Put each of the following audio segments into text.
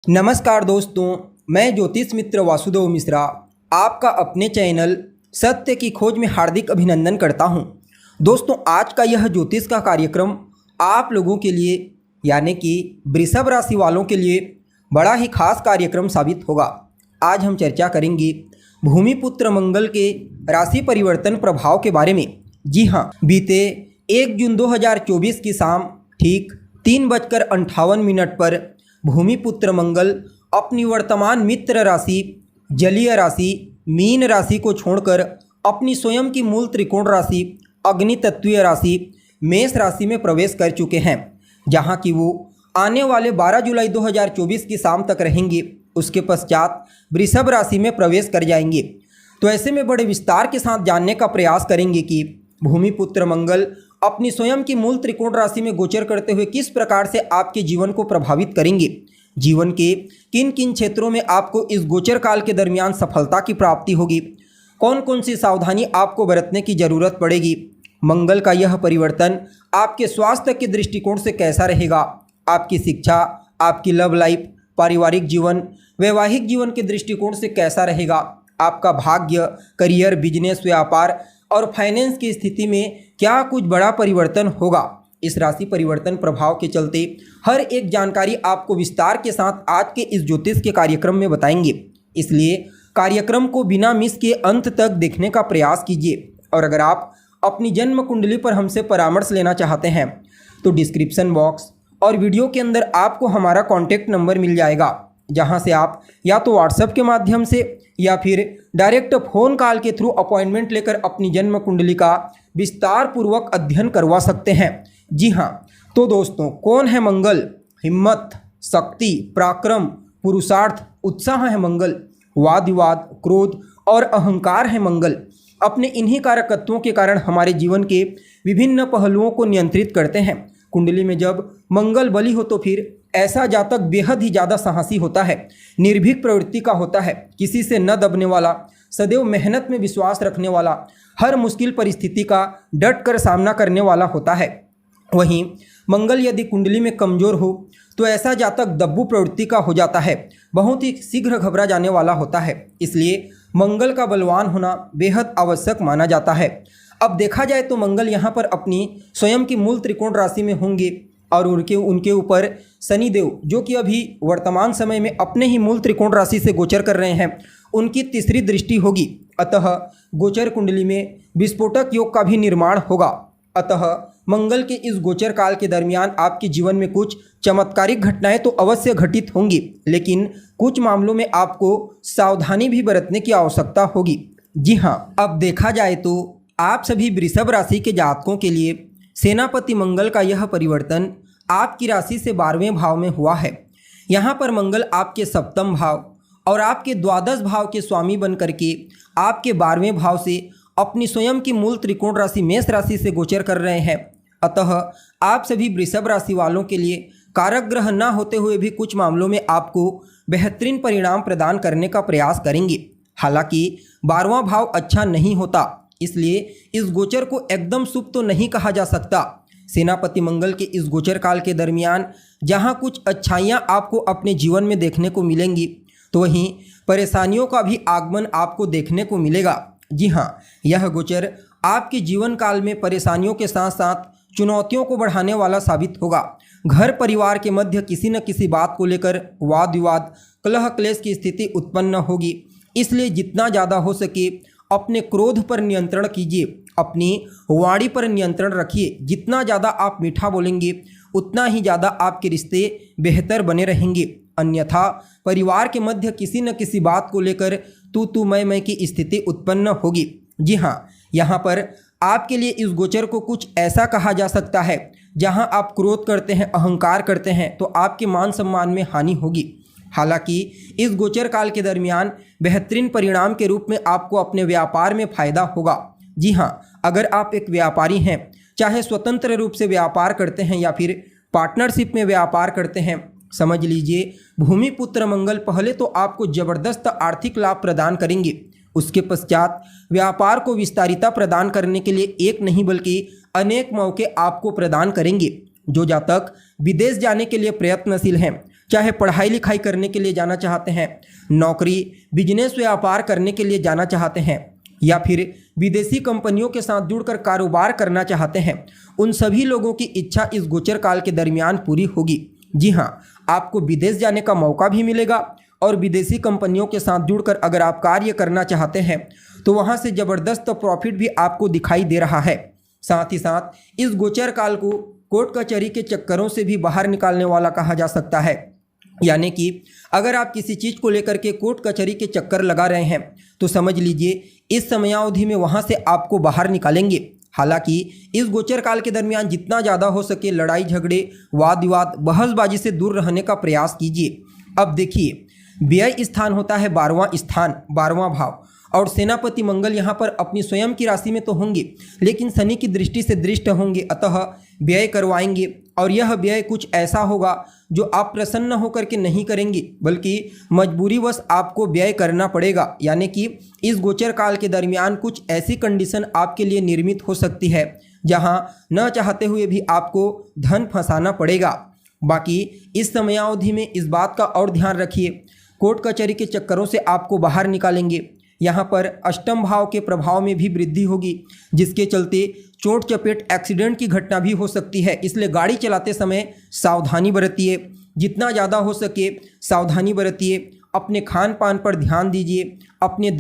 नमस्कार दोस्तों, मैं ज्योतिष मित्र वासुदेव मिश्रा आपका अपने चैनल सत्य की खोज में हार्दिक अभिनंदन करता हूं। दोस्तों, आज का यह ज्योतिष का कार्यक्रम आप लोगों के लिए यानी कि वृषभ राशि वालों के लिए बड़ा ही खास कार्यक्रम साबित होगा। आज हम चर्चा करेंगे भूमिपुत्र मंगल के राशि परिवर्तन प्रभाव के बारे में। जी हाँ, बीते 1 जून 2024 की शाम ठीक 3:58 पर भूमिपुत्र मंगल अपनी वर्तमान मित्र राशि जलीय राशि मीन राशि को छोड़कर अपनी स्वयं की मूल त्रिकोण राशि अग्नि तत्वीय राशि मेष राशि में प्रवेश कर चुके हैं, जहां कि वो आने वाले 12 जुलाई 2024 की शाम तक रहेंगे। उसके पश्चात वृषभ राशि में प्रवेश कर जाएंगे। तो ऐसे में बड़े विस्तार के साथ जानने का प्रयास करेंगे कि भूमिपुत्र मंगल अपनी स्वयं की मूल त्रिकोण राशि में गोचर करते हुए किस प्रकार से आपके जीवन को प्रभावित करेंगे, जीवन के किन किन क्षेत्रों में आपको इस गोचर काल के दरमियान सफलता की प्राप्ति होगी, कौन कौन सी सावधानी आपको बरतने की जरूरत पड़ेगी, मंगल का यह परिवर्तन आपके स्वास्थ्य के दृष्टिकोण से कैसा रहेगा, आपकी शिक्षा, आपकी लव लाइफ, पारिवारिक जीवन, वैवाहिक जीवन के दृष्टिकोण से कैसा रहेगा, आपका भाग्य, करियर, बिजनेस, व्यापार और फाइनेंस की स्थिति में क्या कुछ बड़ा परिवर्तन होगा। इस राशि परिवर्तन प्रभाव के चलते हर एक जानकारी आपको विस्तार के साथ आज के इस ज्योतिष के कार्यक्रम में बताएंगे। इसलिए कार्यक्रम को बिना मिस किए अंत तक देखने का प्रयास कीजिए। और अगर आप अपनी जन्म कुंडली पर हमसे परामर्श लेना चाहते हैं तो डिस्क्रिप्शन बॉक्स और वीडियो के अंदर आपको हमारा कॉन्टैक्ट नंबर मिल जाएगा, जहां से आप या तो व्हाट्सएप के माध्यम से या फिर डायरेक्ट फ़ोन कॉल के थ्रू अपॉइंटमेंट लेकर अपनी जन्म कुंडली का विस्तार पूर्वक अध्ययन करवा सकते हैं। जी हाँ, तो दोस्तों, कौन है मंगल? हिम्मत, शक्ति, पराक्रम, पुरुषार्थ, उत्साह है मंगल। वाद विवाद, क्रोध और अहंकार है मंगल। अपने इन्हीं कारकत्वों के कारण हमारे जीवन के विभिन्न पहलुओं को नियंत्रित करते हैं। कुंडली में जब मंगल बली हो तो फिर ऐसा जातक बेहद ही ज़्यादा साहसी होता है, निर्भीक प्रवृत्ति का होता है, किसी से न दबने वाला, सदैव मेहनत में विश्वास रखने वाला, हर मुश्किल परिस्थिति का डट कर सामना करने वाला होता है। वहीं मंगल यदि कुंडली में कमज़ोर हो तो ऐसा जातक दब्बू प्रवृत्ति का हो जाता है, बहुत ही शीघ्र घबरा जाने वाला होता है। इसलिए मंगल का बलवान होना बेहद आवश्यक माना जाता है। अब देखा जाए तो मंगल यहाँ पर अपनी स्वयं की मूल त्रिकोण राशि में होंगे और उनके ऊपर शनिदेव, जो कि अभी वर्तमान समय में अपने ही मूल त्रिकोण राशि से गोचर कर रहे हैं, उनकी तीसरी दृष्टि होगी। अतः गोचर कुंडली में विस्फोटक योग का भी निर्माण होगा। अतः मंगल के इस गोचर काल के दरमियान आपके जीवन में कुछ चमत्कारिक घटनाएं तो अवश्य घटित होंगी, लेकिन कुछ मामलों में आपको सावधानी भी बरतने की आवश्यकता होगी। जी हाँ, अब देखा जाए तो आप सभी वृषभ राशि के जातकों के लिए सेनापति मंगल का यह परिवर्तन आपकी राशि से 12वें भाव में हुआ है। यहाँ पर मंगल आपके सप्तम भाव और आपके द्वादश भाव के स्वामी बन करके आपके 12वें भाव से अपनी स्वयं की मूल त्रिकोण राशि मेष राशि से गोचर कर रहे हैं। अतः आप सभी वृषभ राशि वालों के लिए कारक ग्रह न होते हुए भी कुछ मामलों में आपको बेहतरीन परिणाम प्रदान करने का प्रयास करेंगे। हालांकि 12वां भाव अच्छा नहीं होता, इसलिए इस गोचर को एकदम शुभ तो नहीं कहा जा सकता। सेनापति मंगल के इस गोचर काल के दरमियान जहां कुछ अच्छाइयां आपको अपने जीवन में देखने को मिलेंगी, तो वहीं परेशानियों का भी आगमन आपको देखने को मिलेगा। जी हाँ, यह गोचर आपके जीवन काल में परेशानियों के साथ साथ चुनौतियों को बढ़ाने वाला साबित होगा। घर परिवार के मध्य किसी न किसी बात को लेकर वाद विवाद, कलह क्लेश की स्थिति उत्पन्न होगी। इसलिए जितना ज़्यादा हो सके अपने क्रोध पर नियंत्रण कीजिए, अपनी वाणी पर नियंत्रण रखिए। जितना ज़्यादा आप मीठा बोलेंगे उतना ही ज़्यादा आपके रिश्ते बेहतर बने रहेंगे। अन्यथा परिवार के मध्य किसी न किसी बात को लेकर तू मैं की स्थिति उत्पन्न होगी। जी हाँ, यहाँ पर आपके लिए इस गोचर को कुछ ऐसा कहा जा सकता है, जहाँ आप क्रोध करते हैं, अहंकार करते हैं, तो आपके मान सम्मान में हानि होगी। हालांकि इस गोचर काल के दरमियान बेहतरीन परिणाम के रूप में आपको अपने व्यापार में फायदा होगा। जी हाँ, अगर आप एक व्यापारी हैं, चाहे स्वतंत्र रूप से व्यापार करते हैं या फिर पार्टनरशिप में व्यापार करते हैं, समझ लीजिए भूमिपुत्र मंगल पहले तो आपको ज़बरदस्त आर्थिक लाभ प्रदान करेंगे। उसके पश्चात व्यापार को विस्तारिता प्रदान करने के लिए एक नहीं बल्कि अनेक मौके आपको प्रदान करेंगे। जो जातक विदेश जाने के लिए प्रयत्नशील हैं, चाहे पढ़ाई लिखाई करने के लिए जाना चाहते हैं, नौकरी, बिजनेस, व्यापार करने के लिए जाना चाहते हैं, या फिर विदेशी कंपनियों के साथ जुड़कर कारोबार करना चाहते हैं, उन सभी लोगों की इच्छा इस गोचर काल के दरमियान पूरी होगी। जी हाँ, आपको विदेश जाने का मौका भी मिलेगा और विदेशी कंपनियों के साथ जुड़कर अगर आप कार्य करना चाहते हैं तो वहाँ से ज़बरदस्त प्रॉफिट भी आपको दिखाई दे रहा है। साथ ही साथ इस गोचर काल को कोर्ट कचहरी के चक्करों से भी बाहर निकालने वाला कहा जा सकता है। यानी कि अगर आप किसी चीज़ को लेकर के कोर्ट कचहरी के चक्कर लगा रहे हैं तो समझ लीजिए इस समयावधि में वहाँ से आपको बाहर निकालेंगे। हालांकि इस गोचर काल के दरमियान जितना ज़्यादा हो सके लड़ाई झगड़े, वाद विवाद, बहसबाजी से दूर रहने का प्रयास कीजिए। अब देखिए, व्यय स्थान होता है 12वां स्थान, 12वां भाव, और सेनापति मंगल यहाँ पर अपनी स्वयं की राशि में तो होंगे लेकिन शनि की दृष्टि से दृष्ट होंगे, अतः व्यय करवाएंगे। और यह व्यय कुछ ऐसा होगा जो आप प्रसन्न होकर के नहीं करेंगे बल्कि मजबूरीवश आपको व्यय करना पड़ेगा। यानी कि इस गोचर काल के दरमियान कुछ ऐसी कंडीशन आपके लिए निर्मित हो सकती है जहां न चाहते हुए भी आपको धन फंसाना पड़ेगा। बाकी इस समयावधि में इस बात का और ध्यान रखिए, कोर्ट कचहरी के चक्करों से आपको बाहर निकालेंगे। यहाँ पर अष्टम भाव के प्रभाव में भी वृद्धि होगी जिसके चलते चोट चपेट, एक्सीडेंट की घटना भी हो सकती है। इसलिए गाड़ी चलाते समय सावधानी बरतिए, जितना ज़्यादा हो सके सावधानी बरतिए। अपने खान पान पर ध्यान दीजिए, अपने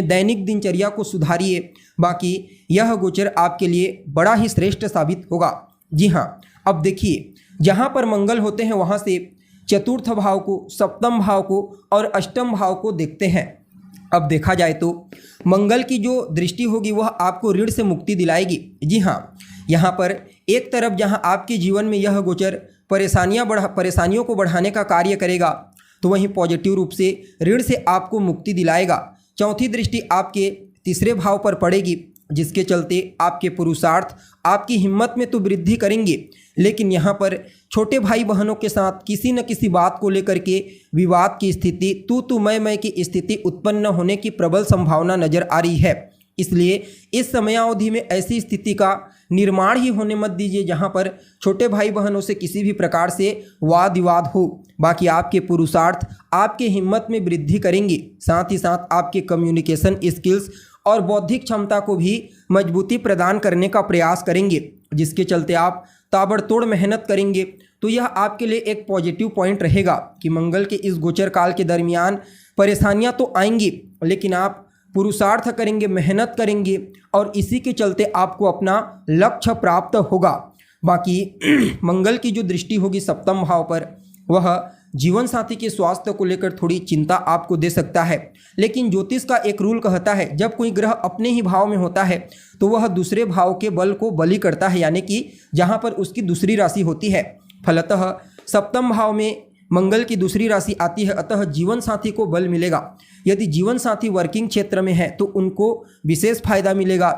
दैनिक दिनचर्या को सुधारिए। बाकी यह गोचर आपके लिए बड़ा ही श्रेष्ठ साबित होगा। जी हाँ, अब देखिए, जहाँ पर मंगल होते हैं वहाँ से चतुर्थ भाव को, सप्तम भाव को और अष्टम भाव को देखते हैं। अब देखा जाए तो मंगल की जो दृष्टि होगी वह आपको ऋण से मुक्ति दिलाएगी। जी हाँ, यहाँ पर एक तरफ जहाँ आपके जीवन में यह गोचर परेशानियों को बढ़ाने का कार्य करेगा तो वहीं पॉजिटिव रूप से ऋण से आपको मुक्ति दिलाएगा। चौथी दृष्टि आपके तीसरे भाव पर पड़ेगी जिसके चलते आपके पुरुषार्थ, आपकी हिम्मत में तो वृद्धि करेंगे, लेकिन यहाँ पर छोटे भाई बहनों के साथ किसी न किसी बात को लेकर के विवाद की स्थिति, तू मैं की स्थिति उत्पन्न होने की प्रबल संभावना नजर आ रही है। इसलिए इस समयावधि में ऐसी स्थिति का निर्माण ही होने मत दीजिए जहाँ पर छोटे भाई बहनों से किसी भी प्रकार से वाद विवाद हो। बाकी आपके पुरुषार्थ आपके हिम्मत में वृद्धि करेंगे, साथ ही साथ आपके कम्युनिकेशन स्किल्स और बौद्धिक क्षमता को भी मजबूती प्रदान करने का प्रयास करेंगे, जिसके चलते आप ताबड़तोड़ मेहनत करेंगे। तो यह आपके लिए एक पॉजिटिव पॉइंट रहेगा कि मंगल के इस गोचर काल के दरमियान परेशानियां तो आएंगी लेकिन आप पुरुषार्थ करेंगे, मेहनत करेंगे और इसी के चलते आपको अपना लक्ष्य प्राप्त होगा। बाकी मंगल की जो दृष्टि होगी सप्तम भाव पर, वह जीवन साथी के स्वास्थ्य को लेकर थोड़ी चिंता आपको दे सकता है। लेकिन ज्योतिष का एक रूल कहता है, जब कोई ग्रह अपने ही भाव में होता है तो वह दूसरे भाव के बल को बलि करता है, यानी कि जहाँ पर उसकी दूसरी राशि होती है। फलतः सप्तम भाव में मंगल की दूसरी राशि आती है, अतः जीवन साथी को बल मिलेगा। यदि जीवन साथी वर्किंग क्षेत्र में है तो उनको विशेष फायदा मिलेगा।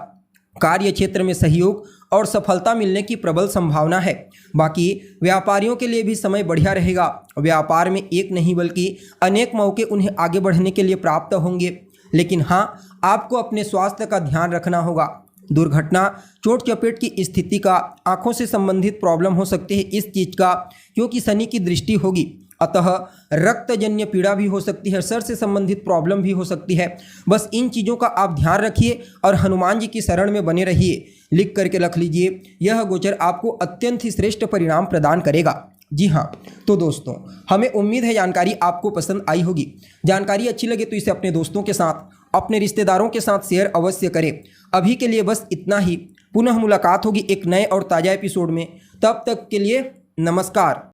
कार्य क्षेत्र में सहयोग और सफलता मिलने की प्रबल संभावना है। बाकी व्यापारियों के लिए भी समय बढ़िया रहेगा। व्यापार में एक नहीं बल्कि अनेक मौके उन्हें आगे बढ़ने के लिए प्राप्त होंगे। लेकिन हाँ, आपको अपने स्वास्थ्य का ध्यान रखना होगा। दुर्घटना, चोट चपेट की स्थिति का, आंखों से संबंधित प्रॉब्लम हो सकती है इस चीज़ का, क्योंकि शनि की दृष्टि होगी, अतः रक्तजन्य पीड़ा भी हो सकती है, सर से संबंधित प्रॉब्लम भी हो सकती है। बस इन चीज़ों का आप ध्यान रखिए और हनुमान जी की शरण में बने रहिए। लिख करके रख लीजिए, यह गोचर आपको अत्यंत ही श्रेष्ठ परिणाम प्रदान करेगा। जी हाँ, तो दोस्तों, हमें उम्मीद है जानकारी आपको पसंद आई होगी। जानकारी अच्छी लगे तो इसे अपने दोस्तों के साथ, अपने रिश्तेदारों के साथ शेयर अवश्य करें। अभी के लिए बस इतना ही। पुनः मुलाकात होगी एक नए और ताज़ा एपिसोड में। तब तक के लिए नमस्कार।